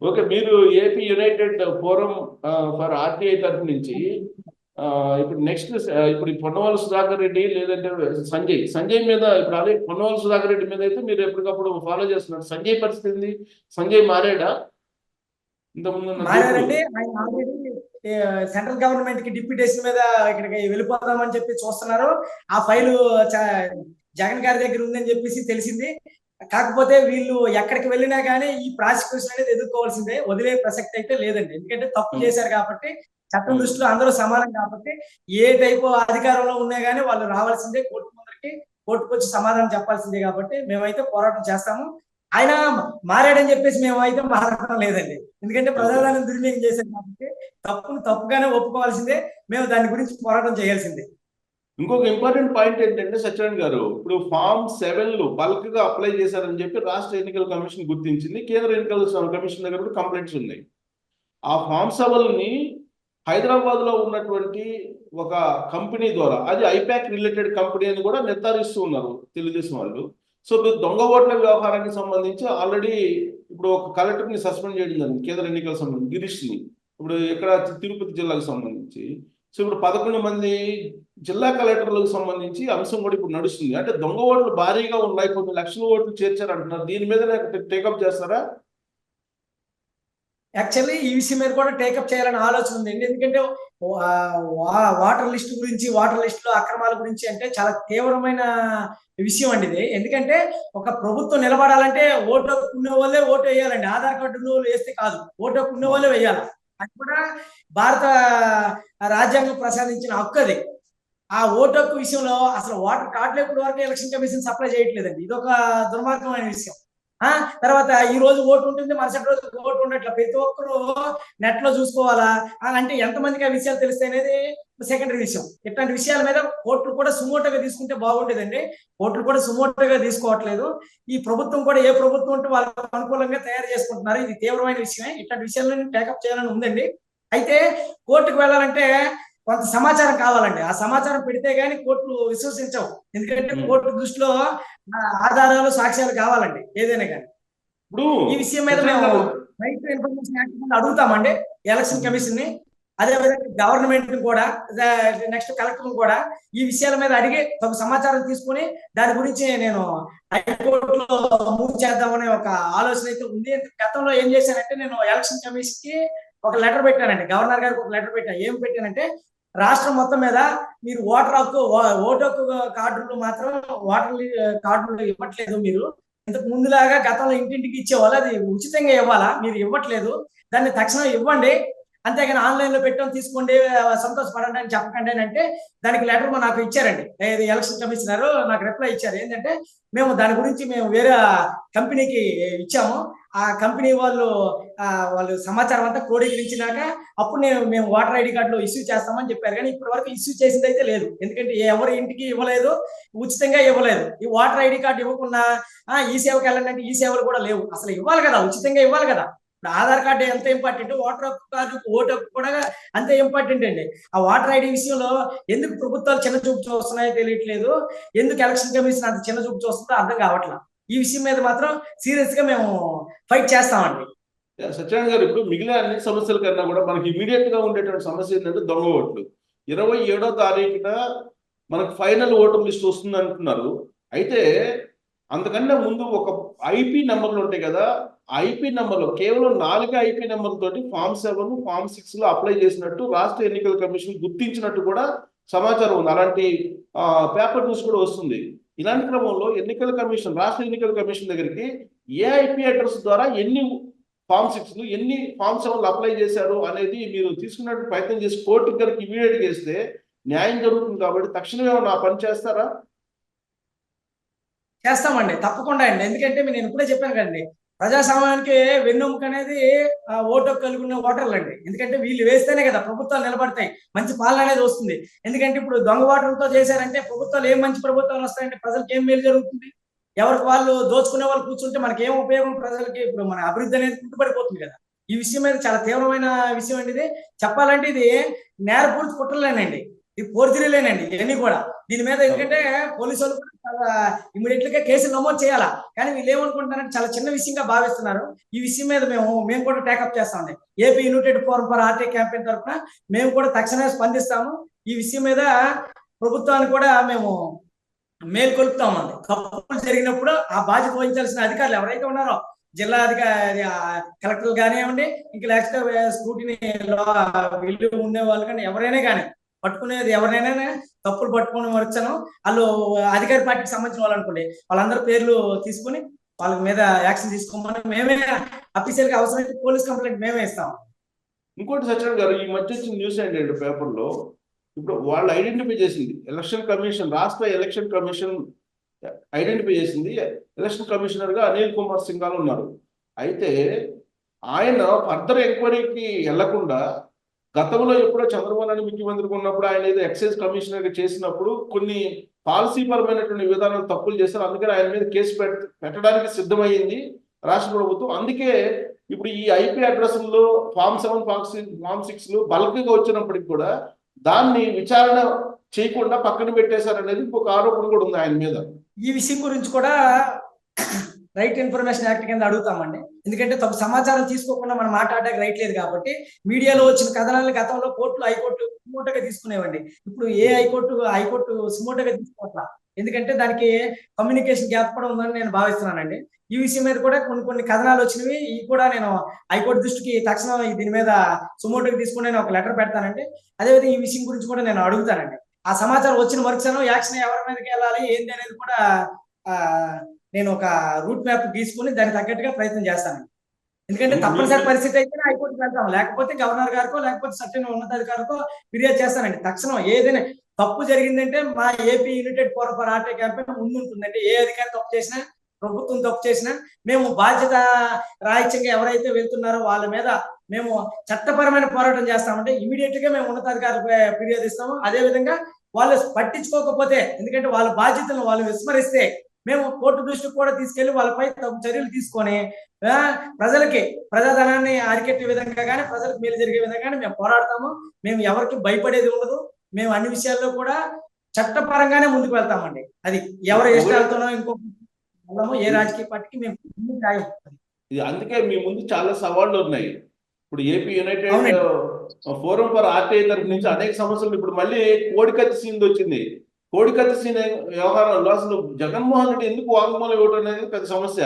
Okay. మీరు AP United forum for RTI తరఫు నుంచి ఇప్పుడు నెక్స్ట్ ఇప్పుడు ఈ పొన్నవాళ్ళ సుధాకర్ రెడ్డి లేదంటే సంజయ్ మీద ఇప్పుడు అదే పొన్నవాళ్ళ సుధాకర్ రెడ్డి మీద అయితే మీరు ఎప్పటికప్పుడు ఫాలో చేస్తున్నారు. సంజయ్ పరిస్థితి ఏంది? సంజయ్ మారాడా ఇంతకుముందు దూకుడు? మారారండి. ఆయన ఆల్రెడీ సెంట్రల్ గవర్నమెంట్ కి డిప్యూటేషన్ మీద ఇక్కడికి వెళ్ళిపోదామని చెప్పి చూస్తున్నారు. ఆ ఫైలు జగన్ గారి దగ్గర ఉందని చెప్పేసి తెలిసింది. కాకపోతే వీళ్ళు ఎక్కడికి వెళ్ళినా కానీ ఈ ప్రాసిక్యూషన్ అనేది ఎదుర్కోవాల్సిందే, వదిలే ప్రసక్తి అయితే లేదండి. ఎందుకంటే తప్పు చేశారు కాబట్టి, చట్టం దృష్టిలో అందరూ సమానం కాబట్టి, ఏ టైపు అధికారంలో ఉన్నా కానీ వాళ్ళు రావాల్సిందే కోర్టు ముందరికి, కోర్టుకు వచ్చి సమాధానం చెప్పాల్సిందే. కాబట్టి మేమైతే పోరాటం చేస్తాము. ఆయన మారాడని చెప్పేసి మేమైతే మారడం లేదండి. ఎందుకంటే ప్రజాదాన్ని దుర్వినియోగం చేశారు కాబట్టి తప్పును తప్పుగానే ఒప్పుకోవాల్సిందే. మేము దాని గురించి పోరాటం చేయాల్సిందే. ఇంకొక ఇంపార్టెంట్ పాయింట్ ఏంటంటే సత్యనారాయణ గారు, ఇప్పుడు ఫామ్ 7 బల్క్ గా అప్లై చేశారని చెప్పి రాష్ట్ర ఎన్నికల కమిషన్ గుర్తించింది. కేంద్ర ఎన్నికల కమిషన్ దగ్గర కూడా కంప్లైంట్స్ ఉన్నాయి. ఆ ఫామ్ 7ని హైదరాబాద్ లో ఉన్నటువంటి ఒక కంపెనీ ద్వారా, అది ఐపాక్ రిలేటెడ్ కంపెనీ అని కూడా నిర్ధారిస్తూ ఉన్నారు తెలుగుదేశం వాళ్ళు. సో దొంగ ఓట్ల వ్యవహారానికి సంబంధించి ఆల్రెడీ ఇప్పుడు ఒక కలెక్టర్ ని సస్పెండ్ చేయడం జరిగింది కేంద్ర ఎన్నికల సంబంధించి, గిరీష్ ని. ఇప్పుడు ఇక్కడ తిరుపతి జిల్లాకు సంబంధించి. సో ఇప్పుడు 11 మంది జిల్లా కలెక్టర్లకు సంబంధించి అంశం కూడా ఇప్పుడు నడుస్తుంది. అంటే దొంగ ఓట్లు భారీగా ఉన్నాయి, కొన్ని లక్షల ఓట్లు చేర్చారు అంటున్నారు. దీని మీద టేకప్ చేస్తారా? యాక్చువల్లీ ఈ విషయం మీద కూడా టేకప్ చేయాలని ఆలోచన ఉందండి. ఎందుకంటే వాటర్ లిస్ట్ గురించి, వాటర్ లిస్ట్ లో అక్రమాల గురించి అంటే చాలా తీవ్రమైన విషయం అండి ఇది. ఎందుకంటే ఒక ప్రభుత్వం నిలబడాలంటే ఓటు హక్కు ఉన్న వాళ్ళే ఓటు వేయాలండి. ఆధార్ కార్డు ఉన్న వాళ్ళు వేస్తే కాదు, ఓటు హక్కు ఉన్న వాళ్ళే వేయాలి. అది కూడా భారత రాజ్యాంగం ప్రసాదించిన హక్కు అది. ఆ ఓటు హక్కు విషయంలో అసలు ఓటర్ కార్డులు ఇప్పటి వరకు ఎలక్షన్ కమిషన్ సప్లై చేయట్లేదండి. ఇది ఒక దుర్మార్గమైన విషయం. తర్వాత ఈ రోజు ఓటు ఉంటుంది, మరుసటి రోజు ఓటు ఉండట్లా. ప్రతి ఒక్కరు నెట్ లో చూసుకోవాలా అంటే ఎంతమందికి ఆ విషయాలు తెలుస్తాయి అనేది సెకండరీ విషయం. ఇట్లాంటి విషయాల మీద కోర్టులు కూడా సుమోటోగా తీసుకుంటే బాగుండేదండి. కోర్టులు కూడా సుమోటోగా తీసుకోవట్లేదు. ఈ ప్రభుత్వం కూడా ఏ ప్రభుత్వం ఉంటే వాళ్ళకి అనుకూలంగా తయారు చేసుకుంటున్నారు. ఇది తీవ్రమైన విషయమే. ఇట్లాంటి విషయాలను టేకప్ చేయాలని ఉందండి. అయితే కోర్టుకు వెళ్ళాలంటే కొంత సమాచారం కావాలండి. ఆ సమాచారం పెడితే గానీ కోర్టులు విశ్వసించవు. ఎందుకంటే కోర్టు దృష్టిలో ఆధారాలు, సాక్ష్యాలు కావాలండి ఏదైనా కానీ. ఇప్పుడు ఈ విషయం మీద మేము రైట్ టు ఇన్ఫర్మేషన్ యాక్ట్ అడుగుతామండి ఎలక్షన్ కమిషన్ ని. అదే విధంగా గవర్నమెంట్ కూడా, నెక్స్ట్ కలెక్టర్ కూడా ఈ విషయాల మీద అడిగి తమ సమాచారం తీసుకుని దాని గురించి నేను హైకోర్టులో మూవ్ చేద్దామనే ఒక ఆలోచన అయితే ఉంది. గతంలో ఏం చేశానంటే నేను ఎలక్షన్ కమిషన్ కి ఒక లెటర్ పెట్టానండి. గవర్నర్ గారికి ఒక లెటర్ పెట్టాను. ఏం పెట్టానంటే రాష్ట్రం మొత్తం మీద మీరు ఓటర్ హక్కు, ఓటు హక్కు కార్డులు మాత్రం ఓటర్ కార్డులు ఇవ్వట్లేదు. మీరు ఇంతకు ముందులాగా గతంలో ఇంటింటికి ఇచ్చేవాళ్ళు, అది ఉచితంగా ఇవ్వాలా, మీరు ఇవ్వట్లేదు. దాన్ని తక్షణం ఇవ్వండి, అంతేగాని ఆన్లైన్ లో పెట్టాం తీసుకోండి సంతోషపడండి అని చెప్పకండి అని అంటే దానికి లెటర్ నాకు ఇచ్చారండి. ఎలక్షన్ కమిషనర్ నాకు రిప్లై ఇచ్చారు. ఏంటంటే మేము దాని గురించి మేము వేరే కంపెనీకి ఇచ్చాము. ఆ కంపెనీ వాళ్ళు సమాచారం అంతా క్రోడీకరించినాక అప్పుడు మేము ఓటర్ ఐడి కార్డులో ఇష్యూ చేస్తామని చెప్పారు. కానీ ఇప్పటి వరకు ఇష్యూ చేసింది అయితే లేదు. ఎందుకంటే ఎవరి ఇంటికి ఇవ్వలేదు, ఉచితంగా ఇవ్వలేదు. ఈ ఓటర్ ఐడి కార్డు ఇవ్వకుండా ఈ సేవకి వెళ్ళండి అంటే ఈ సేవలు కూడా లేవు. అసలు ఇవ్వాలి కదా, ఉచితంగా ఇవ్వాలి కదా. ఇప్పుడు ఆధార్ కార్డు ఎంత ఇంపార్టెంట్, ఓటర్ కార్డు, ఓటు హక్కు కూడా అంతే ఇంపార్టెంట్ అండి. ఆ ఓటర్ ఐడి విషయంలో ఎందుకు ప్రభుత్వాలు చిన్న చూపు చూస్తున్నాయో తెలియట్లేదు, ఎందుకు ఎలక్షన్ కమిషన్ అంత చిన్న చూపు చూస్తుందో అర్థం కావట్లేదు. ఈ విషయం మీద మాత్రం సీరియస్ గా మేము ఫైట్ చేస్తామండి. సత్యనారాయణ గారు, ఇప్పుడు మిగిలిన అన్ని సమస్యల కన్నా కూడా మనకి ఇమీడియట్ గా ఉండేటువంటి సమస్య ఏంటంటే దొంగ ఓట్లు. 27వ తారీఖున మనకు ఫైనల్ ఓటర్ లిస్ట్ వస్తుంది అంటున్నారు. అయితే అంతకన్నా ముందు ఒక ఐపీ నెంబర్లు ఉంటాయి కదా, ఐపీ నెంబర్లు కేవలం 4 ఐపీ నెంబర్ తోటి ఫామ్ 7, ఫామ్ 6 లో అప్లై చేసినట్టు రాష్ట్ర ఎన్నికల కమిషన్ గుర్తించినట్టు కూడా సమాచారం ఉంది. అలాంటి పేపర్ న్యూస్ కూడా వస్తుంది. ఇలాంటి క్రమంలో ఎన్నికల కమిషన్, రాష్ట్ర ఎన్నికల కమిషన్ దగ్గరికి ఏ ఐపీ అడ్రస్ ద్వారా ఎన్ని ఫామ్ 6లు, ఎన్ని ఫామ్ 7లు అప్లై చేశారు అనేది మీరు తీసుకున్నట్టు ప్రయత్నం చేసి కోర్టు గారికి ఇమీడియట్ గా ఇస్తే న్యాయం జరుగుతుంది. కాబట్టి తక్షణమే నా పని చేస్తారా? చేస్తామండి, తప్పకుండా అండి. ఎందుకంటే నేను ఇప్పుడే చెప్పాను కదండి, ప్రజాస్వామ్యానికి వెన్నెముక అనేది ఓటు కలిగి ఉన్న ఓటర్లు అండి. ఎందుకంటే వీళ్ళు వేస్తేనే కదా ప్రభుత్వాలు నిలబడతాయి, మంచి పాలన అనేది వస్తుంది. ఎందుకంటే ఇప్పుడు దొంగ ఓటర్లతో చేశారంటే ప్రభుత్వాలు ఏం మంచి ప్రభుత్వాలు వస్తాయంటే ప్రజలకు ఏం మేలు జరుగుతుంది? ఎవరికి వాళ్ళు దోచుకునే వాళ్ళు కూర్చుంటే మనకి ఏం ఉపయోగం? ప్రజలకి ఇప్పుడు మన అభివృద్ధి అనేది కుంటుపడిపోతుంది కదా. ఈ విషయం మీద చాలా తీవ్రమైన విషయం అండి ఇది. చెప్పాలంటే ఇది నేరపూర్తి కుట్రలేనండి. ఈ ఫోర్జరీలేనండి ఇవన్నీ కూడా. దీని మీద ఎందుకంటే పోలీసు వాళ్ళు ఇమీడియట్ గా కేసులు నమోదు చేయాలా, కానీ వీళ్ళు ఏమనుకుంటున్నారంటే చాలా చిన్న విషయంగా భావిస్తున్నారు. ఈ విషయం మీద మేము కూడా టేకప్ చేస్తామండి. AP United forum for RT campaign తరఫున మేము కూడా తక్షణమే స్పందిస్తాము. ఈ విషయం మీద ప్రభుత్వాన్ని కూడా మేము మేల్కొల్పుతామండి. తప్పులు జరిగినప్పుడు ఆ బాధ్యత వహించాల్సిన అధికారులు ఎవరైతే ఉన్నారో, జిల్లా అధికారి కలెక్టర్లు కానివ్వండి, ఇంకా లేకపోతే స్కూటీని వీళ్ళు ఉండే వాళ్ళు కానీ ఎవరైనా కానీ పట్టుకునేది ఎవరైనా తప్పులు పట్టుకుని వచ్చాను వాళ్ళు అధికార పార్టీకి సంబంధించిన వాళ్ళు అనుకోండి, వాళ్ళందరూ పేర్లు తీసుకుని వాళ్ళ మీద యాక్షన్ తీసుకోమని మేమే అఫీషియల్ గా అవసరమైతే పోలీస్ కంప్లైంట్ మేమే ఇస్తాం. ఇంకోటి సత్యనారాయణ గారు, ఈ మధ్య వచ్చిన న్యూస్ ఏంటంటే పేపర్లో, ఇప్పుడు వాళ్ళు ఐడెంటిఫై చేసింది ఎలక్షన్ కమిషన్, రాష్ట్ర ఎలక్షన్ కమిషన్ ఐడెంటిఫై చేసింది ఎలక్షన్ కమిషనర్ గా అనిల్ కుమార్ సింఘాల్ ఉన్నారు. అయితే ఆయన ఫర్దర్ ఎంక్వైరీకి వెళ్లకుండా గతంలో ఎప్పుడో చంద్రబాబు నాయుడు ముఖ్యమంత్రిగా ఉన్నప్పుడు ఆయన ఏదో ఎక్సైజ్ కమిషనర్ చేసినప్పుడు కొన్ని పాలసీ పరమైనటువంటి విధానాలు తప్పులు చేశారు. అందుకని ఆయన మీద కేసు పెట్టడానికి సిద్ధమైంది రాష్ట్ర ప్రభుత్వం. అందుకే ఇప్పుడు ఈ ఐపీ అడ్రస్లో ఫామ్ 7, ఫామ్ 6 బల్క్ గా వచ్చినప్పటికి కూడా దాన్ని విచారణ చేయకుండా పక్కన పెట్టేశారనేది ఇంకొక ఆరోపణ కూడా ఉంది ఆయన మీద. ఈ విషయం గురించి కూడా రైట్ ఇన్ఫర్మేషన్ యాక్ట్ కింద అడుగుతామండి. ఎందుకంటే తప్పు సమాచారం తీసుకోకుండా మనం మాట్లాడడానికి రైట్ లేదు కాబట్టి, మీడియాలో వచ్చిన కథనాలను గతంలో కోర్టులు, హైకోర్టు సుమోటోగా తీసుకునేవండి. ఇప్పుడు ఏ హైకోర్టు సుమోటోగా తీసుకోవట్లా. ఎందుకంటే దానికి కమ్యూనికేషన్ గ్యాప్ కూడా ఉందని నేను భావిస్తున్నానండి. ఈ విషయం మీద కూడా కొన్ని కథనాలు వచ్చినవి, ఇవి కూడా నేను హైకోర్టు దృష్టికి తక్షణం దీని మీద సుమోటోగా తీసుకుని నేను ఒక లెటర్ పెడతానండి. అదేవిధంగా ఈ విషయం గురించి కూడా నేను అడుగుతానండి. ఆ సమాచారం వచ్చిన మరుక్షణం యాక్షన్ ఎవరి మీదకి వెళ్ళాలి ఏంటి అనేది కూడా నేను ఒక రూట్ మ్యాప్ తీసుకుని దానికి తగ్గట్టుగా ప్రయత్నం చేస్తాను. ఎందుకంటే తప్పనిసరి పరిస్థితి అయితే హైకోర్టుకి వెళ్తాం, లేకపోతే గవర్నర్ గారికో లేకపోతే సర్టెన్ ఉన్నతాధికారికో ఫిర్యాదు చేస్తానండి. తక్షణం ఏదైనా తప్పు జరిగిందంటే మా AP United forum for RT campaign ముందుంటుందండి. ఏ అధికారి తప్పు చేసినా, ప్రభుత్వం తప్పు చేసినా మేము బాధ్యత రాహిత్యంగా ఎవరైతే వెళ్తున్నారో వాళ్ళ మీద మేము చట్టపరమైన పోరాటం చేస్తామంటే ఇమీడియట్ గా మేము ఉన్నతాధికారులకు ఫిర్యాదు ఇస్తాము. అదే విధంగా వాళ్ళు పట్టించుకోకపోతే, ఎందుకంటే వాళ్ళ బాధ్యతలను వాళ్ళు విస్మరిస్తే మేము కోర్టు దృష్టికి కూడా తీసుకెళ్లి వాళ్ళపై తగు చర్యలు తీసుకొని ప్రజాధనాన్ని అరికెట్టే విధంగా కానీ, ప్రజలకు మేలు జరిగే విధంగా మేము పోరాడతాము. మేము ఎవరికి భయపడేది ఉండదు. మేము అన్ని విషయాల్లో కూడా చట్టపరంగానే ముందుకు వెళ్తామండి. అది ఎవరు ఇష్టాలతోనో ఇంకో ఏ రాజకీయ పార్టీకి మేము అందుకే మీ ముందు చాలా సవాళ్లు ఉన్నాయి. ఇప్పుడు AP United forum for RTI తరఫు నుంచి అనేక సమస్యలు, ఇప్పుడు మళ్ళీ కోడికత్తి సీన్ వచ్చింది. కోడికత్తి సీన్ వ్యవహారంలో అసలు జగన్మోహన్ రెడ్డి ఎందుకు వాంగ్మూలం ఇవ్వడం అనేది పెద్ద సమస్య.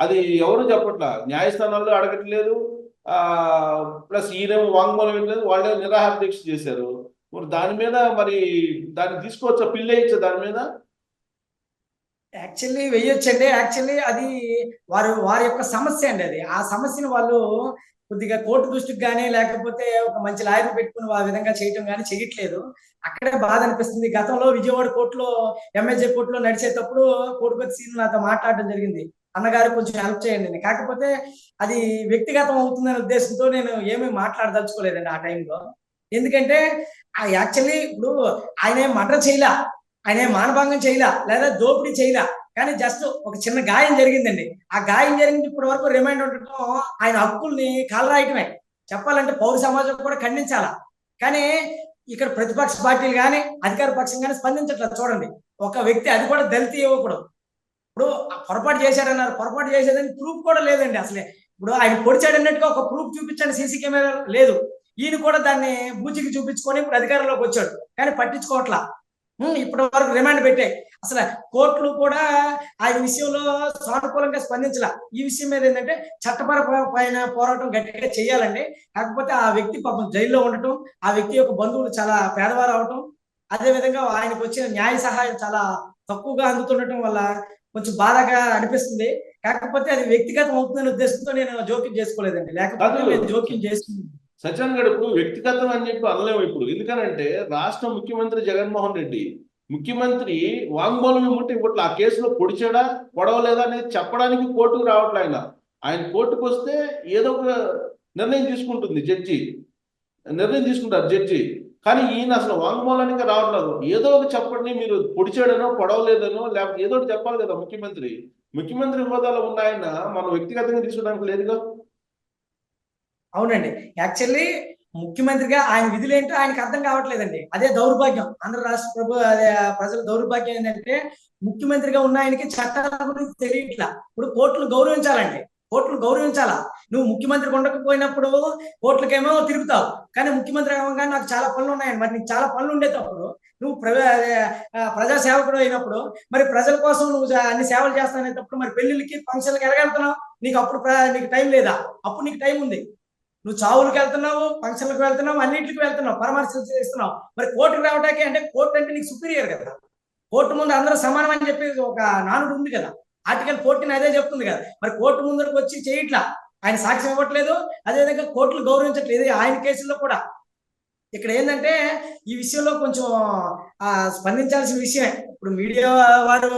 అది ఎవరు చెప్పట్లా, న్యాయస్థానాల్లో అడగట్లేదు, ప్లస్ ఈయనేమో వాంగ్మూలం ఇవ్వలేదు, వాళ్ళే నిరాహార దీక్ష చేశారు. మరి దాని మీద మరి దాన్ని తీసుకోవచ్చా, పిల్లేయచ్చా దాని మీద? యాక్చువల్లీ వేయొచ్చండి. యాక్చువల్లీ అది వారి యొక్క సమస్య అండి. అది ఆ సమస్యను వాళ్ళు కొద్దిగా కోర్టు దృష్టికి కానీ, లేకపోతే ఒక మంచి లాయర్ పెట్టుకుని ఆ విధంగా చేయటం కానీ చేయట్లేదు. అక్కడే బాధ అనిపిస్తుంది. గతంలో విజయవాడ కోర్టులో, ఎంఎస్జే కోర్టులో నడిచేటప్పుడు కోడికత్తి సీన్ నాతో మాట్లాడడం జరిగింది. అన్నగారు కొంచెం హెల్ప్ చేయండి. కాకపోతే అది వ్యక్తిగతం అవుతుందనే ఉద్దేశంతో నేను ఏమీ మాట్లాడదలుచుకోలేదండి ఆ టైంలో. ఎందుకంటే యాక్చువల్లీ ఇప్పుడు ఆయన మర్డర్ చేయలా, ఆయన మానభంగం చేయలా, లేదా దోపిడీ చేయలా, కానీ జస్ట్ ఒక చిన్న గాయం జరిగిందండి. ఆ గాయం జరిగింది ఇప్పటి వరకు రిమైండ్ ఉండటం ఆయన హక్కుల్ని కాలరాయటమే. చెప్పాలంటే పౌర సమాజం కూడా ఖండించాలా. కానీ ఇక్కడ ప్రతిపక్ష పార్టీలు కానీ, అధికార పక్షం కానీ స్పందించట్లేదు. చూడండి, ఒక వ్యక్తి, అది కూడా దళిత యువకుడు, ఇప్పుడు పొరపాటు చేశాడన్నారు. పొరపాటు చేసేదని ప్రూఫ్ కూడా లేదండి అసలే. ఇప్పుడు ఆయన పొడిచాడన్నట్టుగా ఒక ప్రూఫ్ చూపించండి, సీసీ కెమెరా లేదు. ఈయన కూడా దాన్ని బూచికి చూపించుకొని ఇప్పుడు అధికారంలోకి వచ్చాడు, కానీ పట్టించుకోవట్లా. ఇప్పటి వరకు రిమాండ్ పెట్టాయి. అసలు కోర్టులు కూడా ఆయన విషయంలో సానుకూలంగా స్పందించాల. ఈ విషయం మీద ఏంటంటే చట్టపరమైన పోరాటం గట్టిగా చేయాలండి. కాకపోతే ఆ వ్యక్తి పాపం జైల్లో ఉండటం, ఆ వ్యక్తి యొక్క బంధువులు చాలా పేదవారు అవటం, అదే విధంగా ఆయనకు వచ్చిన న్యాయ సహాయం చాలా తక్కువగా అందుతుండటం వల్ల కొంచెం బాధగా అనిపిస్తుంది. కాకపోతే అది వ్యక్తిగతం అవుతుందనే ఉద్దేశంతో నేను జోక్యం చేసుకోలేదండి. లేకపోతే నేను జోక్యం చేసుకున్నాను. సత్యనారాయణ గారు, ఇప్పుడు వ్యక్తిగతం అని చెప్పి అనలేము ఇప్పుడు. ఎందుకనంటే రాష్ట్ర ముఖ్యమంత్రి జగన్మోహన్ రెడ్డి, ముఖ్యమంత్రి వాంగ్మూలం ఇవ్వమంటే ఇవ్వట్లే. ఆ కేసులో పొడిచాడా పొడవలేదా అనేది చెప్పడానికి కోర్టుకు రావట్లే. ఆయన కోర్టుకు వస్తే ఏదో ఒక నిర్ణయం తీసుకుంటారు జడ్జి. కానీ ఈయన అసలు వాంగ్మూలానికి రావట్లేదు. ఏదో ఒక చెప్పండి, మీరు పొడిచాడనో పొడవలేదనో, లేకపోతే ఏదో ఒకటి చెప్పాలి కదా. ముఖ్యమంత్రి హోదాలో ఉన్న ఆయన మనం వ్యక్తిగతంగా తీసుకోవడానికి లేదుగా. అవునండి. యాక్చువల్లీ ముఖ్యమంత్రిగా ఆయన విధులు ఏంటో ఆయనకు అర్థం కావట్లేదండి. అదే దౌర్భాగ్యం. ఆంధ్ర రాష్ట్ర అదే ప్రజల దౌర్భాగ్యం ఏంటంటే ముఖ్యమంత్రిగా ఉన్న ఆయనకి చట్టాల గురించి తెలియట్లా. ఇప్పుడు కోర్టులు గౌరవించాలండి. కోర్టులు గౌరవించాలా. నువ్వు ముఖ్యమంత్రి ఉండకపోయినప్పుడు కోర్టులకేమో తిరుగుతావు. కానీ ముఖ్యమంత్రి అవ్వగానే నాకు చాలా పనులు ఉన్నాయండి. మరి నీకు చాలా పనులు ఉండేటప్పుడు నువ్వు ప్రజా సేవకుడు అయినప్పుడు మరి ప్రజల కోసం నువ్వు అన్ని సేవలు చేస్తానేటప్పుడు మరి పెళ్లిళ్ళకి ఫంక్షన్లకి ఎలాగెళ్తున్నావు? నీకు అప్పుడు నీకు టైం లేదా? అప్పుడు నీకు టైం ఉంది. నువ్వు చావులకు వెళ్తున్నావు, ఫంక్షన్లకు వెళ్తున్నావు, అన్నింటికి వెళ్తున్నావు, పరామర్శలు చేస్తున్నావు. మరి కోర్టుకు రావడానికి అంటే కోర్టు అంటే నీకు సుపీరియర్ కదా. కోర్టు ముందు అందరూ సమానం అని చెప్పి ఒక నానుడు ఉంది కదా. ఆర్టికల్ 14 అదే చెప్తుంది కదా. మరి కోర్టు ముందరకు వచ్చి చేయట్లా. ఆయన సాక్ష్యం ఇవ్వట్లేదు. అదేవిధంగా కోర్టులు గౌరవించట్లేదు. ఆయన కేసుల్లో కూడా ఇక్కడ ఏంటంటే ఈ విషయంలో కొంచెం స్పందించాల్సిన విషయమే. ఇప్పుడు మీడియా వారు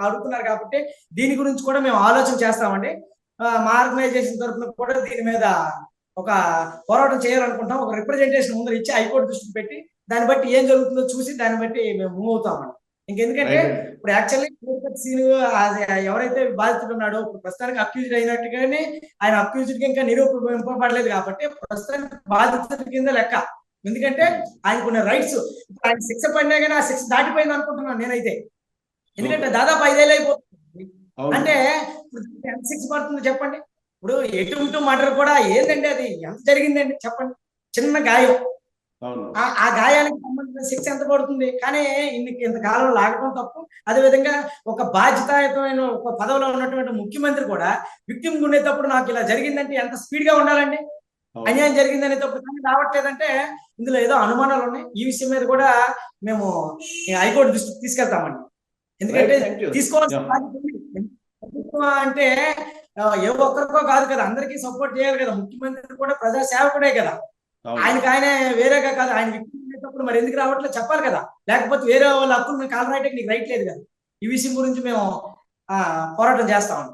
అడుగుతున్నారు కాబట్టి దీని గురించి కూడా మేము ఆలోచన చేస్తామండి. మా ఆర్గనైజేషన్ తరఫున కూడా దీని మీద ఒక పోరాటం చేయాలనుకుంటాం. ఒక రిప్రజెంటేషన్ ముందు ఇచ్చి హైకోర్టు దృష్టికి పెట్టి దాన్ని బట్టి ఏం జరుగుతుందో చూసి దాన్ని బట్టి మేము మూవ్ అవుతామండి. ఇంకెందుకంటే ఇప్పుడు యాక్చువల్లీ సీన్ ఎవరైతే బాధితుడు ఉన్నాడో ఇప్పుడు ప్రస్తుతానికి అక్యూజ్డ్ అయినట్టుగానే ఆయన అక్యూజ్డ్ ఇంకా నిరూపింపబడలేదు కాబట్టి ప్రస్తుతానికి బాధితుడి కింద లెక్క. ఎందుకంటే ఆయనకున్న రైట్స్ ఆయన శిక్ష పడినా కానీ ఆ శిక్ష దాటిపోయింది అనుకుంటున్నాను నేనైతే. ఎందుకంటే దాదాపు 5 ఏళ్ళు అయిపోతుంది. అంటే ఇప్పుడు ఎంత శిక్ష పడుతుందో చెప్పండి. ఇప్పుడు ఎటు మర్డర్ కూడా ఏంటంటే అది ఎంత జరిగిందండి చెప్పండి. చిన్న గాయం, ఆ గాయానికి సంబంధించిన శిక్ష ఎంత పడుతుంది? కానీ ఇంతకాలం లాగడం తప్పు. అదేవిధంగా ఒక బాధ్యతాయుతమైన ఒక పదవిలో ఉన్నటువంటి ముఖ్యమంత్రి కూడా విక్టిమ్ ఉండేటప్పుడు నాకు ఇలా జరిగిందంటే ఎంత స్పీడ్ గా ఉండాలండి. అన్యాయం జరిగింది అనేటప్పుడు కానీ రావట్లేదంటే ఇందులో ఏదో అనుమానాలు ఉన్నాయి. ఈ విషయం మీద కూడా మేము హైకోర్టు దృష్టికి తీసుకెళ్తామండి. ఎందుకంటే తీసుకోవాల్సిన బాధ్యత ఉంది. అంటే ఏ ఒక్కరికో కాదు కదా, అందరికీ సపోర్ట్ చేయాలి కదా. ముఖ్యమంత్రి కూడా ప్రజా సేవకుడే కదా. ఆయన వేరేగా కాదు. ఆయన విక్టిమ్ ఉండేటప్పుడు మరి ఎందుకు రావట్లేదు చెప్పాలి కదా. లేకపోతే వేరే వాళ్ళ హక్కులు మేము కాల్ రాయడానికి నీకు రైట్ లేదు కదా. ఈ విషయం గురించి మేము పోరాటం చేస్తామండి.